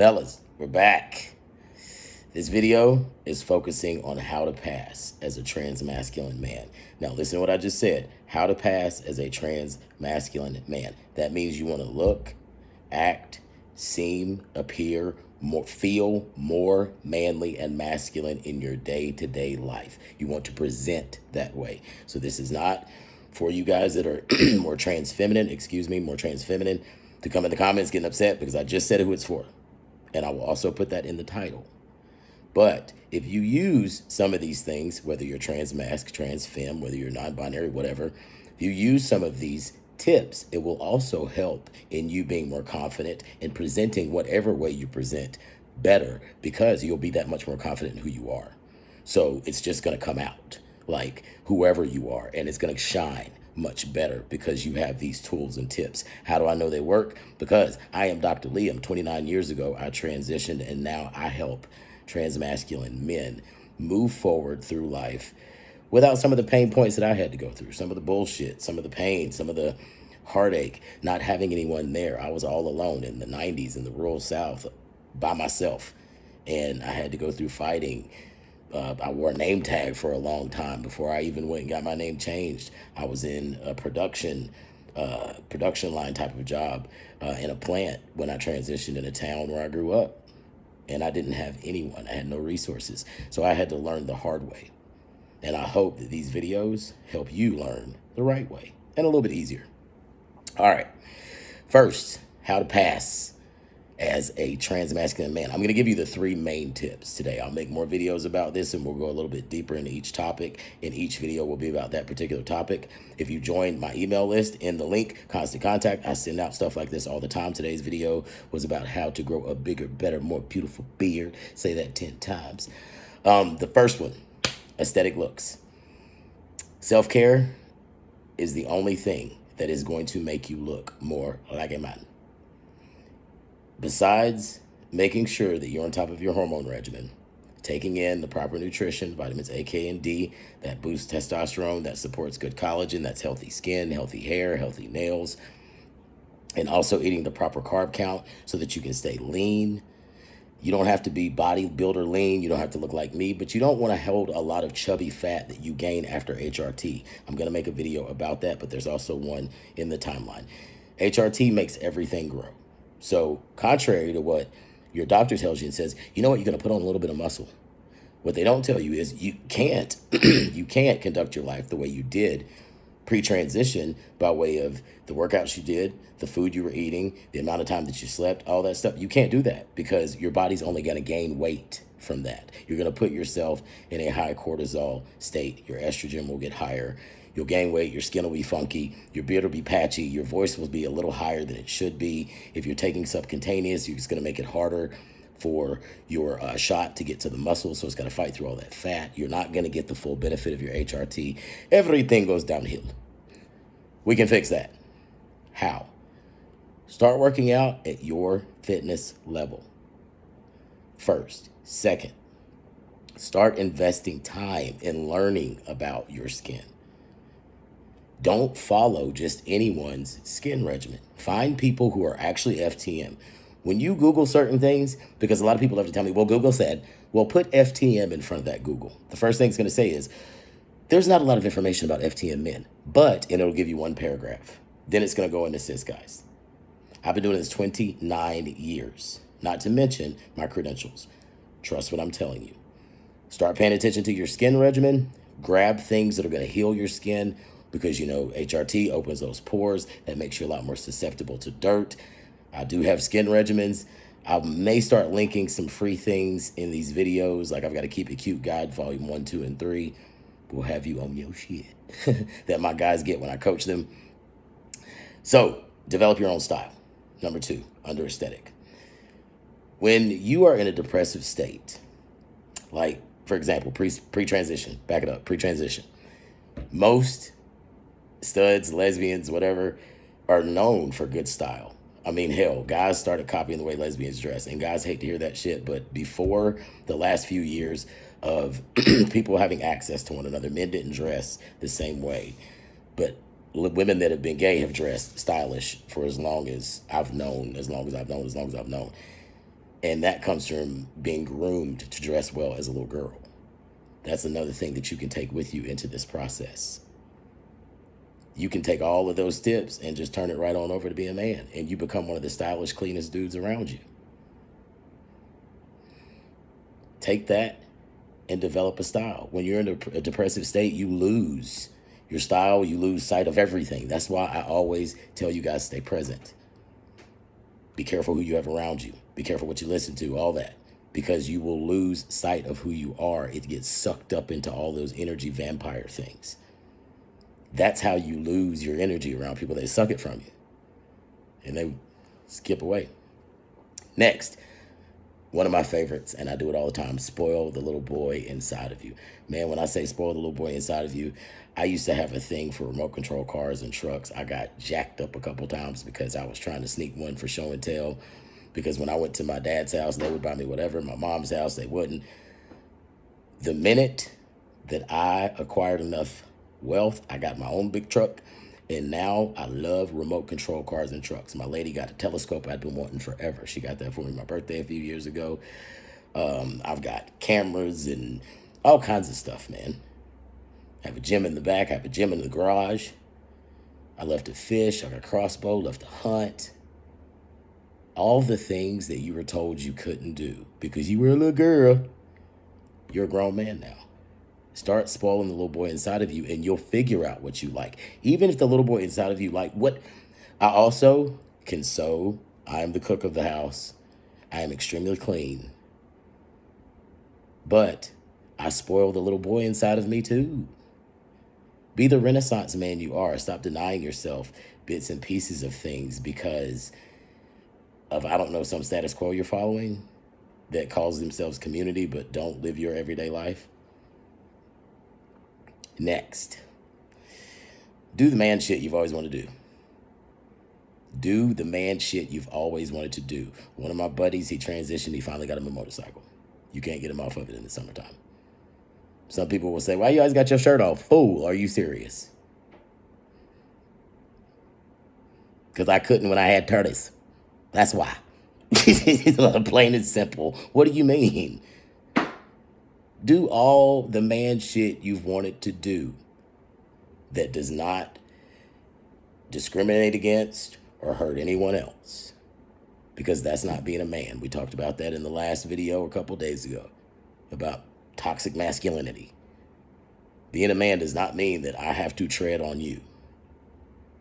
Fellas, we're back. This video is focusing on how to pass as a trans masculine man. Now, listen to what I just said. How to pass as a trans masculine man. That means you want to look, act, seem, appear, feel more manly and masculine in your day-to-day life. You want to present that way. So this is not for you guys that are more trans feminine, to come in the comments getting upset because I just said who it's for. And I will also put that in the title. But if you use some of these things, whether you're trans masc, trans femme, whether you're non-binary, whatever, if you use some of these tips, it will also help in you being more confident in presenting whatever way you present better, because you'll be that much more confident in who you are. So it's just going to come out like whoever you are, and it's going to shine much better because you have these tools and tips. How do I know they work? Because I am Dr. Liam. 29 years ago, I transitioned, and now I help trans masculine men move forward through life without some of the pain points that I had to go through, some of the bullshit, some of the pain, some of the heartache, not having anyone there. I was all alone in the 90s in the rural South by myself, and I had to go through fighting. I wore a name tag for a long time before I even went and got my name changed. I was in a production line type of job in a plant when I transitioned in a town where I grew up. And I didn't have anyone. I had no resources. So I had to learn the hard way. And I hope that these videos help you learn the right way and a little bit easier. All right. First, how to pass as a trans masculine man. I'm going to give you the 3 main tips today. I'll make more videos about this and we'll go a little bit deeper into each topic. And each video will be about that particular topic. If you join my email list in the link, Constant Contact, I send out stuff like this all the time. Today's video was about how to grow a bigger, better, more beautiful beard. Say that 10 times. The first one, aesthetic looks. Self-care is the only thing that is going to make you look more like a man. Besides making sure that you're on top of your hormone regimen, taking in the proper nutrition, vitamins A, K, and D, that boosts testosterone, that supports good collagen, that's healthy skin, healthy hair, healthy nails, and also eating the proper carb count so that you can stay lean. You don't have to be bodybuilder lean. You don't have to look like me, but you don't want to hold a lot of chubby fat that you gain after HRT. I'm going to make a video about that, but there's also one in the timeline. HRT makes everything grow. So contrary to what your doctor tells you and says, you know what, you're going to put on a little bit of muscle. What they don't tell you is you can't conduct your life the way you did pre-transition by way of the workouts you did, the food you were eating, the amount of time that you slept, all that stuff. You can't do that because your body's only going to gain weight from that. You're going to put yourself in a high cortisol state. Your estrogen will get higher. You'll gain weight, your skin will be funky, your beard will be patchy, your voice will be a little higher than it should be. If you're taking subcutaneous, you're just going to make it harder for your shot to get to the muscle, so it's going to fight through all that fat. You're not going to get the full benefit of your HRT. Everything goes downhill. We can fix that. How? Start working out at your fitness level first. Second, start investing time in learning about your skin. Don't follow just anyone's skin regimen. Find people who are actually FTM. When you Google certain things, because a lot of people have to tell me, well, Google said, well, put FTM in front of that Google. The first thing it's going to say is, there's not a lot of information about FTM men, and it'll give you 1 paragraph. Then it's going to go into cis guys. I've been doing this 29 years, not to mention my credentials. Trust what I'm telling you. Start paying attention to your skin regimen. Grab things that are going to heal your skin, because, you know, HRT opens those pores. That makes you a lot more susceptible to dirt. I do have skin regimens. I may start linking some free things in these videos. Like I've got a Keep It Cute guide, volume 1, 2, and 3. We'll have you on your shit that my guys get when I coach them. So develop your own style. Number 2, under aesthetic. When you are in a depressive state, like, for example, pre-transition, back it up, pre-transition, most studs, lesbians, whatever, are known for good style. I mean, hell, guys started copying the way lesbians dress, and guys hate to hear that shit, but before the last few years of people having access to one another, men didn't dress the same way. But women that have been gay have dressed stylish for as long as I've known. And that comes from being groomed to dress well as a little girl. That's another thing that you can take with you into this process. You can take all of those tips and just turn it right on over to be a man, and you become one of the stylish, cleanest dudes around you. Take that and develop a style. When you're in a depressive state, you lose your style, you lose sight of everything. That's why I always tell you guys, stay present. Be careful who you have around you. Be careful what you listen to, all that. Because you will lose sight of who you are. It gets sucked up into all those energy vampire things. That's how you lose your energy around people. They suck it from you. And they skip away. Next, one of my favorites, and I do it all the time, spoil the little boy inside of you. Man, when I say spoil the little boy inside of you, I used to have a thing for remote control cars and trucks. I got jacked up a couple times because I was trying to sneak one for show and tell. Because when I went to my dad's house, they would buy me whatever. My mom's house, they wouldn't. The minute that I acquired enough wealth, I got my own big truck. And now I love remote control cars and trucks. My lady got a telescope I'd been wanting forever. She got that for me my birthday a few years ago. I've got cameras and all kinds of stuff, man. I have a gym in the back. I have a gym in the garage. I love to fish. I got a crossbow, love to hunt. All the things that you were told you couldn't do because you were a little girl, you're a grown man now. Start spoiling the little boy inside of you and you'll figure out what you like. Even if the little boy inside of you like what I also can sew. I am the cook of the house. I am extremely clean. But I spoil the little boy inside of me too. Be the Renaissance man you are. Stop denying yourself bits and pieces of things because of, I don't know, some status quo you're following that calls themselves community but don't live your everyday life. Next, do the man shit you've always wanted to do. Do the man shit you've always wanted to do. One of my buddies, he transitioned, he finally got him a motorcycle. You can't get him off of it in the summertime. Some people will say, why you always got your shirt off? Fool, are you serious? Because I couldn't when I had turtles. That's why. Plain and simple. What do you mean? Do all the man shit you've wanted to do that does not discriminate against or hurt anyone else. Because that's not being a man. We talked about that in the last video a couple days ago about toxic masculinity. Being a man does not mean that I have to tread on you.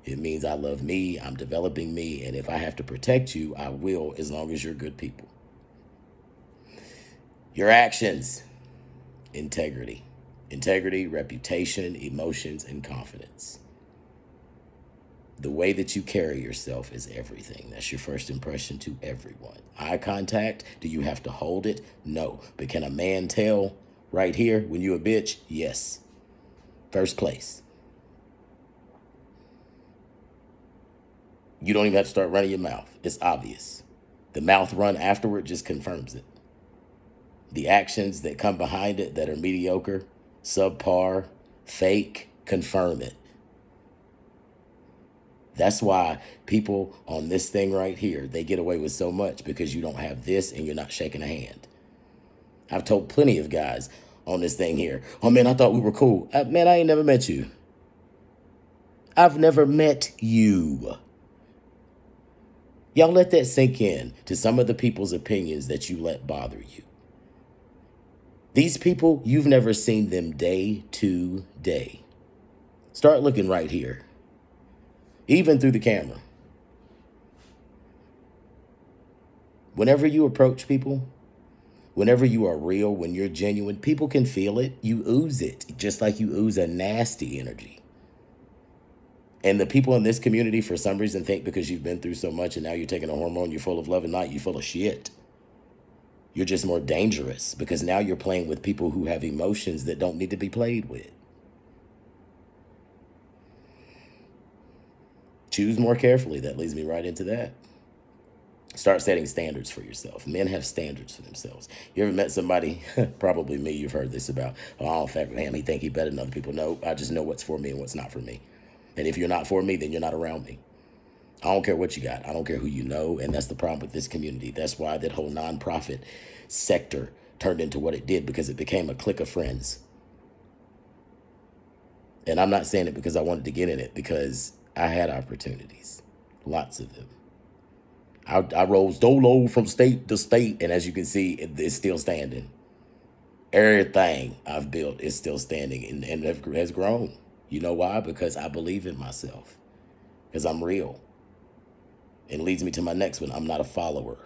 It means I love me, I'm developing me, and if I have to protect you, I will, as long as you're good people. Your actions. Integrity. Integrity, reputation, emotions, and confidence. The way that you carry yourself is everything. That's your first impression to everyone. Eye contact, do you have to hold it? No. But can a man tell right here when you a bitch? Yes. First place. You don't even have to start running your mouth. It's obvious. The mouth run afterward just confirms it. The actions that come behind it that are mediocre, subpar, fake, confirm it. That's why people on this thing right here, they get away with so much because you don't have this and you're not shaking a hand. I've told plenty of guys on this thing here, oh man, I thought we were cool. Man, I ain't never met you. I've never met you. Y'all let that sink in to some of the people's opinions that you let bother you. These people, you've never seen them day to day. Start looking right here. Even through the camera. Whenever you approach people, whenever you are real, when you're genuine, people can feel it. You ooze it, just like you ooze a nasty energy. And the people in this community, for some reason, think because you've been through so much and now you're taking a hormone, you're full of love and light, you're full of shit. You're just more dangerous because now you're playing with people who have emotions that don't need to be played with. Choose more carefully. That leads me right into that. Start setting standards for yourself. Men have standards for themselves. You ever met somebody, probably me, you've heard this about, oh, I don't fuck with him, he think he better than other people. No, I just know what's for me and what's not for me. And if you're not for me, then you're not around me. I don't care what you got. I don't care who you know. And that's the problem with this community. That's why that whole nonprofit sector turned into what it did, because it became a clique of friends. And I'm not saying it because I wanted to get in it, because I had opportunities, lots of them. I rose dolo from state to state, and as you can see, it's still standing. Everything I've built is still standing and has grown. You know why? Because I believe in myself, because I'm real. And leads me to my next one. I'm not a follower.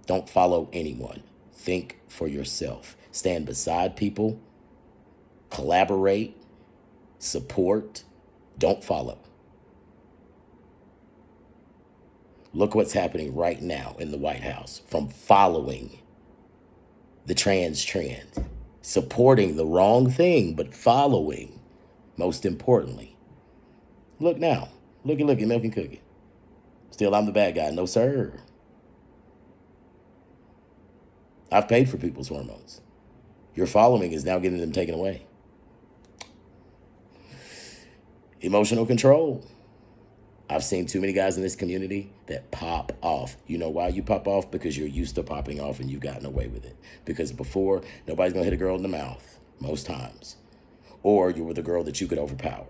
Don't follow anyone. Think for yourself. Stand beside people. Collaborate. Support. Don't follow. Look what's happening right now in the White House from following the trans trend, supporting the wrong thing, but following, most importantly. Look now. Looky, milk and cookie. Still, I'm the bad guy. No, sir. I've paid for people's hormones. Your following is now getting them taken away. Emotional control. I've seen too many guys in this community that pop off. You know why you pop off? Because you're used to popping off and you've gotten away with it. Because before, nobody's going to hit a girl in the mouth, most times. Or you were the girl that you could overpower.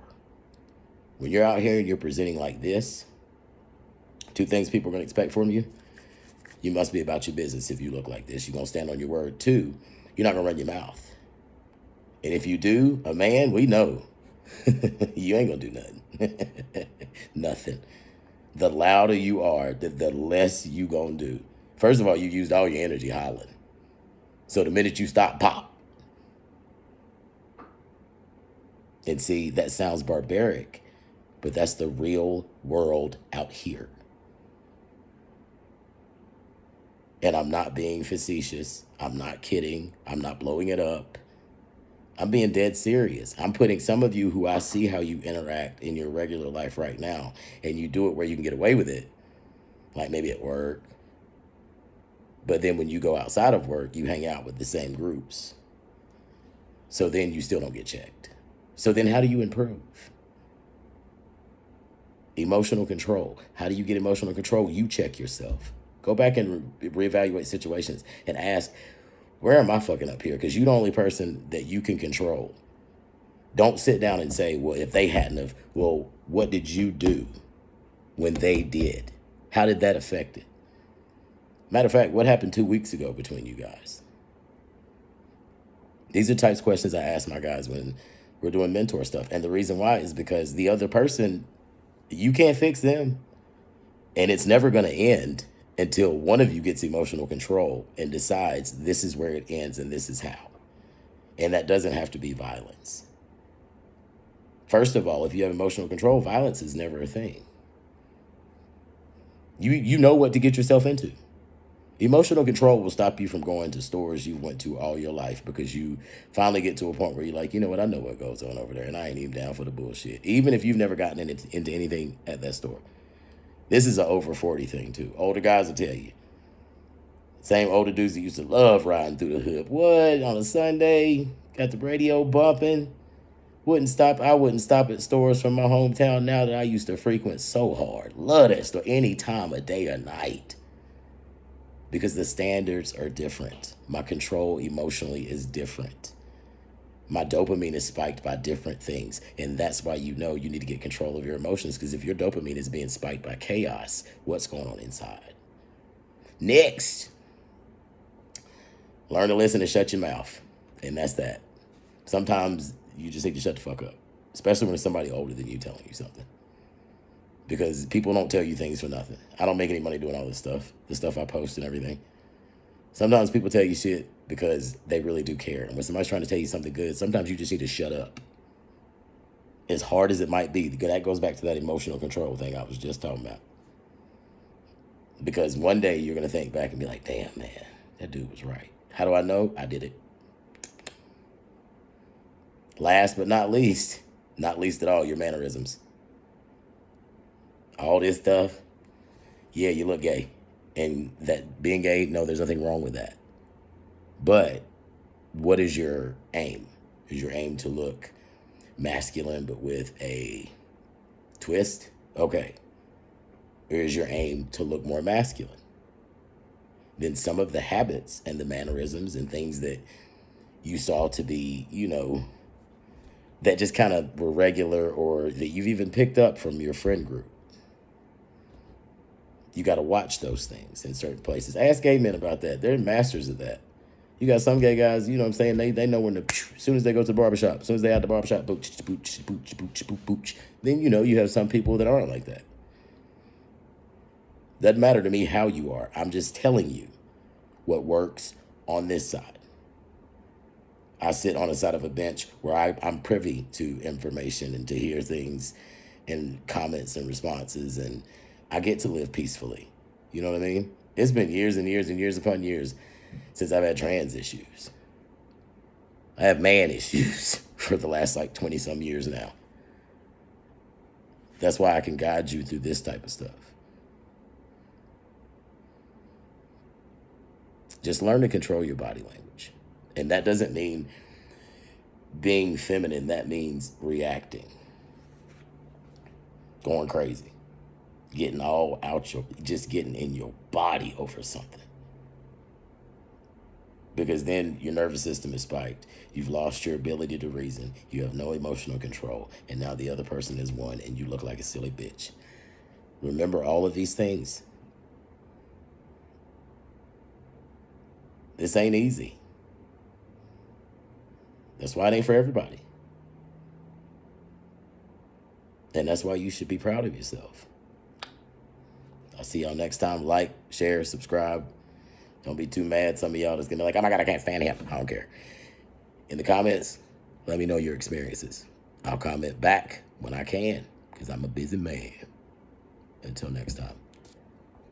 When you're out here and you're presenting like this, two things people are going to expect from you. You must be about your business if you look like this. You're going to stand on your word. Two, you're not going to run your mouth. And if you do, a man, we know. You ain't going to do nothing. Nothing. The louder you are, the less you going to do. First of all, you used all your energy hollering. So the minute you stop, pop. And see, that sounds barbaric, but that's the real world out here. And I'm not being facetious. I'm not kidding. I'm not blowing it up. I'm being dead serious. I'm putting some of you who I see how you interact in your regular life right now, and you do it where you can get away with it, like maybe at work. But then when you go outside of work, you hang out with the same groups. So then you still don't get checked. So then how do you improve? Emotional control. How do you get emotional control? You check yourself. Go back and reevaluate situations and ask, where am I fucking up here? Because you're the only person that you can control. Don't sit down and say, well, if they hadn't have, well, what did you do when they did? How did that affect it? Matter of fact, what happened 2 weeks ago between you guys? These are types of questions I ask my guys when we're doing mentor stuff. And the reason why is because the other person, you can't fix them. And it's never going to end until one of you gets emotional control and decides this is where it ends and this is how. And that doesn't have to be violence. First of all, if you have emotional control, violence is never a thing. You know what to get yourself into. Emotional control will stop you from going to stores you went to all your life, because you finally get to a point where you're like, you know what, I know what goes on over there, and I ain't even down for the bullshit. Even if you've never gotten into anything at that store. This is an over 40 thing too. Older guys will tell you. Same older dudes that used to love riding through the hood. What, on a Sunday, got the radio bumping. I wouldn't stop at stores from my hometown now that I used to frequent so hard. Love that store any time of day or night. Because the standards are different. My control emotionally is different. My dopamine is spiked by different things. And that's why you know you need to get control of your emotions. Because if your dopamine is being spiked by chaos, what's going on inside? Next, learn to listen and shut your mouth. And that's that. Sometimes you just need to shut the fuck up. Especially when it's somebody older than you telling you something. Because people don't tell you things for nothing. I don't make any money doing all this stuff. The stuff I post and everything. Sometimes people tell you shit because they really do care. And when somebody's trying to tell you something good, sometimes you just need to shut up. As hard as it might be. That goes back to that emotional control thing I was just talking about. Because one day you're going to think back and be like, damn, man, that dude was right. How do I know? I did it. Last but not least at all, your mannerisms. All this stuff, yeah, you look gay. And that being gay, no, there's nothing wrong with that. But what is your aim? Is your aim to look masculine but with a twist? Okay. Or is your aim to look more masculine? Then some of the habits and the mannerisms and things that you saw to be, that just kind of were regular or that you've even picked up from your friend group. You got to watch those things in certain places. Ask gay men about that. They're masters of that. You got some gay guys, you know what I'm saying? They know when to, as soon as they go to the barbershop, as soon as they out the barbershop, booch, booch, booch, booch, booch, booch. Then, you have some people that aren't like that. Doesn't matter to me how you are. I'm just telling you what works on this side. I sit on the side of a bench where I'm privy to information and to hear things and comments and responses, and I get to live peacefully. You know what I mean? It's been years and years and years upon years since I've had trans issues. I have man issues for the last 20 some years now. That's why I can guide you through this type of stuff. Just learn to control your body language. And that doesn't mean being feminine. That means reacting. Going crazy. Getting all out just getting in your body over something. Because then your nervous system is spiked. You've lost your ability to reason. You have no emotional control. And now the other person is won and you look like a silly bitch. Remember all of these things. This ain't easy. That's why it ain't for everybody. And that's why you should be proud of yourself. I'll see y'all next time. Like, share, subscribe. Don't be too mad. Some of y'all that's going to be like, oh my God, I can't stand him. I don't care. In the comments, let me know your experiences. I'll comment back when I can because I'm a busy man. Until next time.